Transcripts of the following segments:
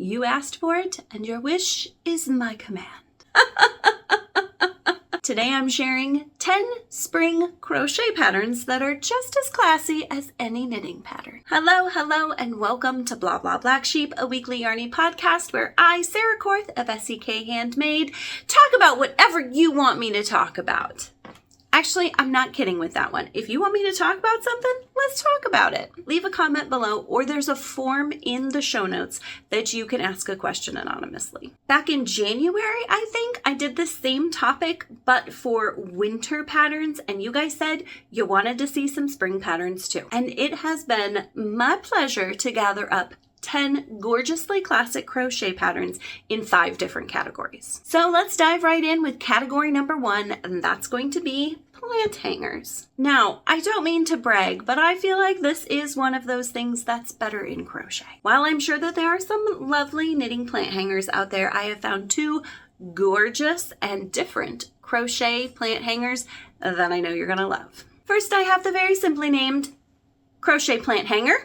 You asked for it, and your wish is my command. Today I'm sharing 10 spring crochet patterns that are just as classy as any knitting pattern. Hello, and welcome to Bla Bla Black Sheep, a weekly yarny podcast where I, Sarah Korth of SEK Handmade, talk about whatever you want me to talk about. Actually, I'm not kidding with that one. If you want me to talk about something, let's talk about it. Leave a comment below, or there's a form in the show notes that you can ask a question anonymously. Back in January, I think, I did the same topic, but for winter patterns, and you guys said you wanted to see some spring patterns too. And it has been my pleasure to gather up 10 gorgeously classic crochet patterns in 5 different categories. So let's dive right in with category number 1, and that's going to be plant hangers. Now, I don't mean to brag, but I feel like this is one of those things that's better in crochet. While I'm sure that there are some lovely knitting plant hangers out there, I have found 2 gorgeous and different crochet plant hangers that I know you're gonna love. First, I have the very simply named crochet plant hanger.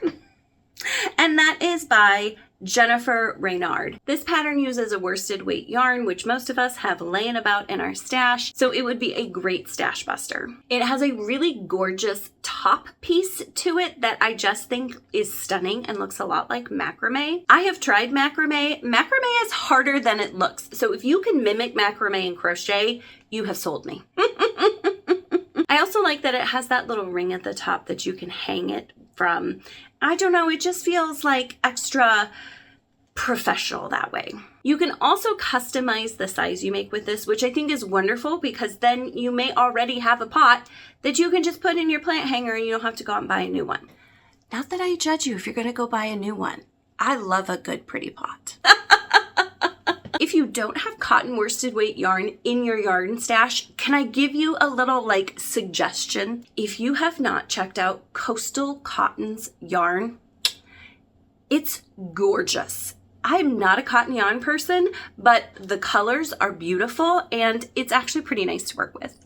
And that is by Jennifer Reynard. This pattern uses a worsted weight yarn, which most of us have laying about in our stash, so it would be a great stash buster. It has a really gorgeous top piece to it that I just think is stunning and looks a lot like macrame. I have tried macrame. Macrame is harder than it looks, so if you can mimic macrame in crochet, you have sold me. I also like that it has that little ring at the top that you can hang it from. I don't know, it just feels like extra professional that way. You can also customize the size you make with this, which I think is wonderful because then you may already have a pot that you can just put in your plant hanger and you don't have to go out and buy a new one. Not that I judge you if you're gonna go buy a new one. I love a good pretty pot. If you don't have cotton worsted weight yarn in your yarn stash, can I give you a little suggestion? If you have not checked out Coastal Cotton's yarn, it's gorgeous. I'm not a cotton yarn person, but the colors are beautiful and it's actually pretty nice to work with.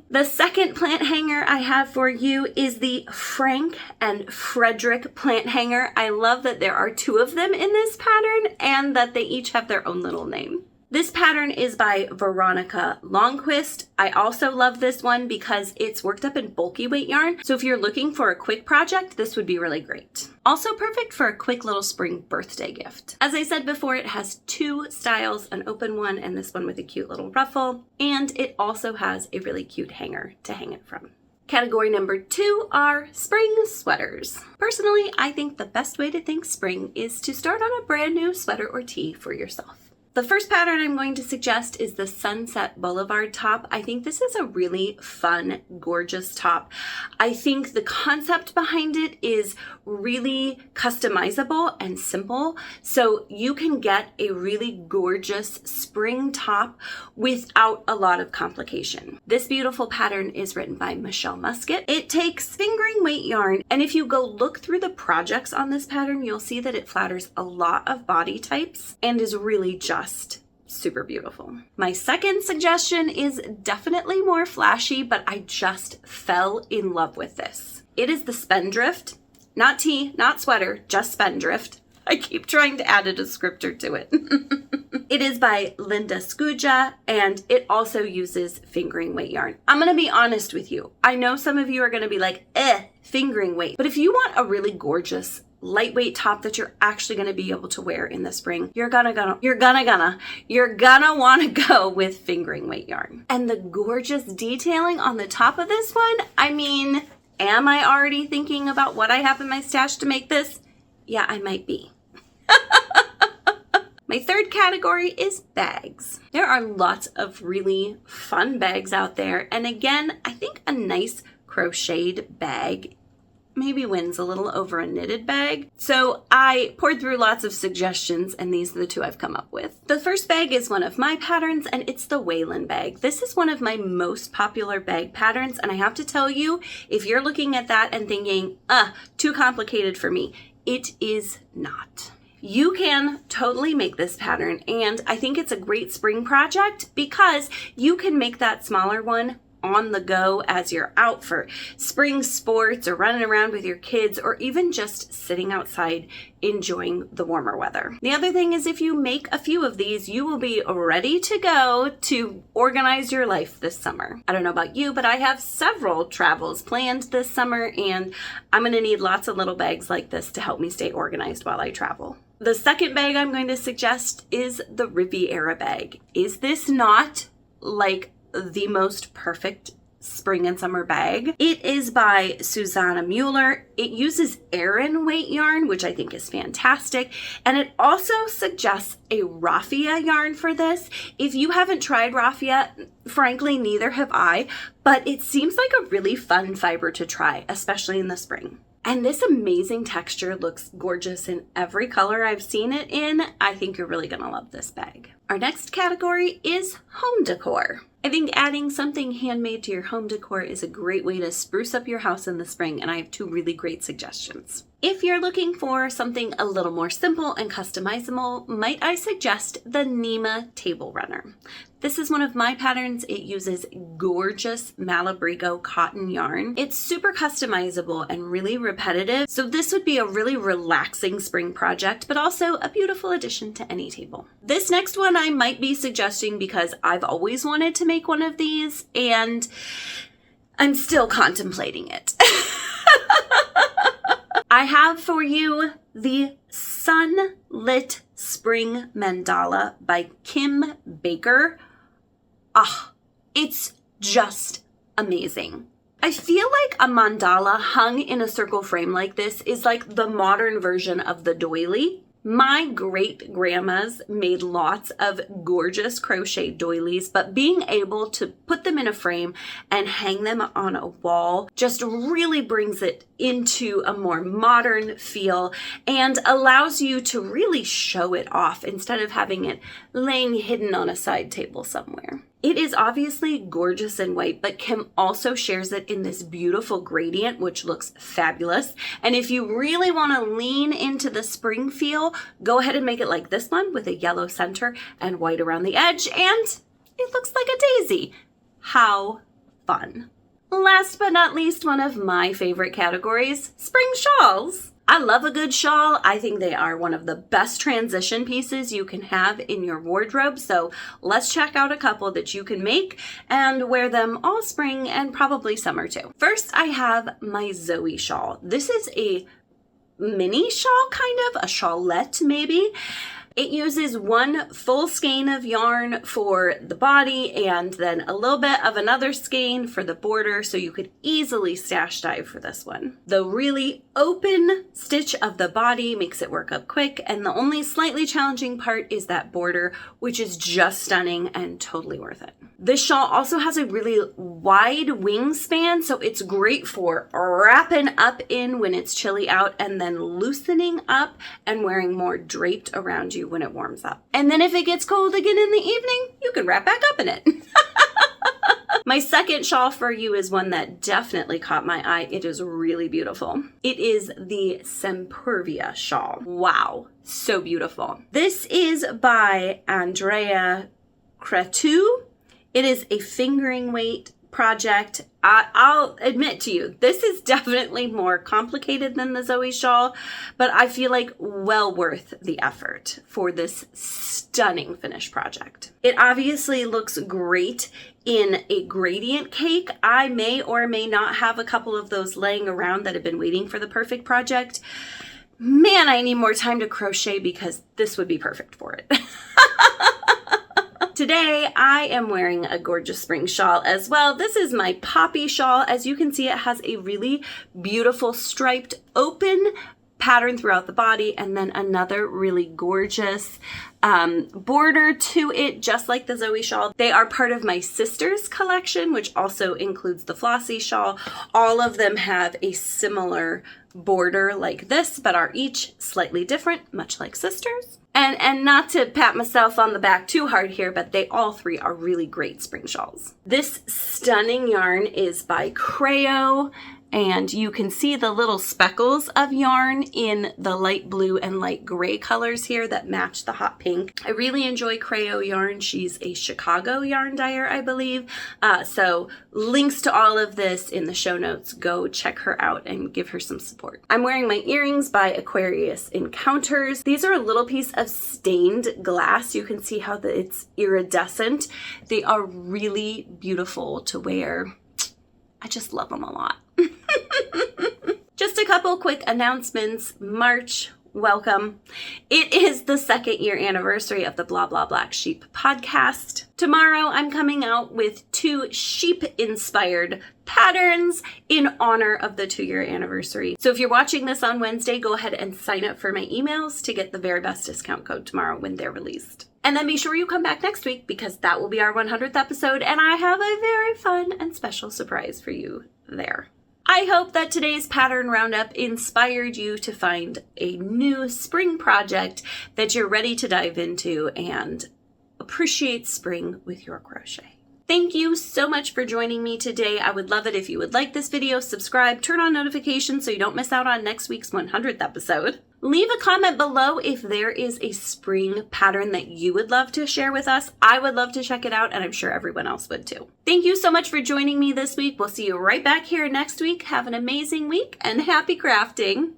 The second plant hanger I have for you is the Frank and Frederick plant hanger. I love that there are 2 of them in this pattern and that they each have their own little name. This pattern is by Veronica Longquist. I also love this one because it's worked up in bulky weight yarn. So if you're looking for a quick project, this would be really great. Also perfect for a quick little spring birthday gift. As I said before, it has 2 styles, an open one and this one with a cute little ruffle. And it also has a really cute hanger to hang it from. Category number 2 are spring sweaters. Personally, I think the best way to think spring is to start on a brand new sweater or tee for yourself. The first pattern I'm going to suggest is the Sunset Boulevard top. I think this is a really fun, gorgeous top. I think the concept behind it is really customizable and simple, so you can get a really gorgeous spring top without a lot of complication. This beautiful pattern is written by Michelle Musket. It takes fingering weight yarn, and if you go look through the projects on this pattern, you'll see that it flatters a lot of body types and is really just super beautiful. My second suggestion is definitely more flashy, but I just fell in love with this. It is the Spendthrift, not tee, not sweater, just Spendthrift. I keep trying to add a descriptor to it. It is by Linda Skuja, and it also uses fingering weight yarn. I'm gonna be honest with you. I know some of you are gonna be like, fingering weight. But if you want a really gorgeous lightweight top that you're actually going to be able to wear in the spring, you're gonna want to go with fingering weight yarn. And the gorgeous detailing on the top of this one, I mean, am I already thinking about what I have in my stash to make this? Yeah, I might be. My third category is bags. There are lots of really fun bags out there, and again, I think a nice crocheted bag maybe wins a little over a knitted bag. So I poured through lots of suggestions and these are the 2 I've come up with. The first bag is one of my patterns and it's the Wayland bag. This is one of my most popular bag patterns and I have to tell you, if you're looking at that and thinking, too complicated for me, it is not. You can totally make this pattern and I think it's a great spring project because you can make that smaller one on the go as you're out for spring sports or running around with your kids, or even just sitting outside enjoying the warmer weather. The other thing is, if you make a few of these, you will be ready to go to organize your life this summer. I don't know about you, but I have several travels planned this summer, and I'm going to need lots of little bags like this to help me stay organized while I travel. The second bag I'm going to suggest is the Riviera bag. Is this not like the most perfect spring and summer bag? It is by Susanna Mueller. It uses Aran weight yarn, which I think is fantastic. And it also suggests a raffia yarn for this. If you haven't tried raffia, frankly, neither have I, but it seems like a really fun fiber to try, especially in the spring. And this amazing texture looks gorgeous in every color I've seen it in. I think you're really gonna love this bag. Our next category is home decor. I think adding something handmade to your home decor is a great way to spruce up your house in the spring, and I have two really great suggestions. If you're looking for something a little more simple and customizable, might I suggest the Nema Table Runner. This is one of my patterns. It uses gorgeous Malabrigo cotton yarn. It's super customizable and really repetitive, so this would be a really relaxing spring project, but also a beautiful addition to any table. This next one I might be suggesting because I've always wanted to make one of these, and I'm still contemplating it. I have for you the Sunlit Spring Mandala by Kim Baker. It's just amazing. I feel like a mandala hung in a circle frame like this is like the modern version of the doily. My great grandmas made lots of gorgeous crochet doilies, but being able to put them in a frame and hang them on a wall just really brings it into a more modern feel and allows you to really show it off instead of having it laying hidden on a side table somewhere. It is obviously gorgeous in white, but Kim also shares it in this beautiful gradient, which looks fabulous. And if you really want to lean into the spring feel, go ahead and make it like this one with a yellow center and white around the edge, and it looks like a daisy. How fun. Last but not least, one of my favorite categories, spring shawls. I love a good shawl. I think they are one of the best transition pieces you can have in your wardrobe. So let's check out a couple that you can make and wear them all spring and probably summer too. First, I have my Zoe shawl. This is a mini shawl, kind of, a shawlette maybe. It uses one full skein of yarn for the body and then a little bit of another skein for the border, so you could easily stash dive for this one. The really open stitch of the body makes it work up quick, and the only slightly challenging part is that border, which is just stunning and totally worth it. This shawl also has a really wide wingspan, so it's great for wrapping up in when it's chilly out and then loosening up and wearing more draped around you when it warms up. And then if it gets cold again in the evening, you can wrap back up in it. My second shawl for you is one that definitely caught my eye. It is really beautiful. It is the Sempervia shawl. Wow, so beautiful. This is by Andrea Cretu. It is a fingering weight project. I'll admit to you, this is definitely more complicated than the Zoe shawl, but I feel like well worth the effort for this stunning finished project. It obviously looks great in a gradient cake. I may or may not have a couple of those laying around that have been waiting for the perfect project. Man, I need more time to crochet because this would be perfect for it. Today, I am wearing a gorgeous spring shawl as well. This is my Poppy shawl. As you can see, it has a really beautiful striped open pattern throughout the body and then another really gorgeous border to it, just like the Zoe shawl. They are part of my sister's collection, which also includes the Flossie shawl. All of them have a similar border like this, but are each slightly different, much like sisters. And not to pat myself on the back too hard here, but they all three are really great spring shawls. This stunning yarn is by Creo. And you can see the little speckles of yarn in the light blue and light gray colors here that match the hot pink. I really enjoy Crochet yarn. She's a Chicago yarn dyer, I believe. So links to all of this in the show notes. Go check her out and give her some support. I'm wearing my earrings by Aquarius Encounters. These are a little piece of stained glass. You can see how it's iridescent. They are really beautiful to wear. I just love them a lot. Just a couple quick announcements. March, welcome. It is the 2nd year anniversary of the Bla Bla Black Sheep podcast. Tomorrow I'm coming out with 2 sheep-inspired patterns in honor of the 2-year anniversary. So if you're watching this on Wednesday, go ahead and sign up for my emails to get the very best discount code tomorrow when they're released. And then be sure you come back next week because that will be our 100th episode and I have a very fun and special surprise for you there. I hope that today's pattern roundup inspired you to find a new spring project that you're ready to dive into and appreciate spring with your crochet. Thank you so much for joining me today. I would love it if you would like this video, subscribe, turn on notifications so you don't miss out on next week's 100th episode. Leave a comment below if there is a spring pattern that you would love to share with us. I would love to check it out, and I'm sure everyone else would too. Thank you so much for joining me this week. We'll see you right back here next week. Have an amazing week, and happy crafting!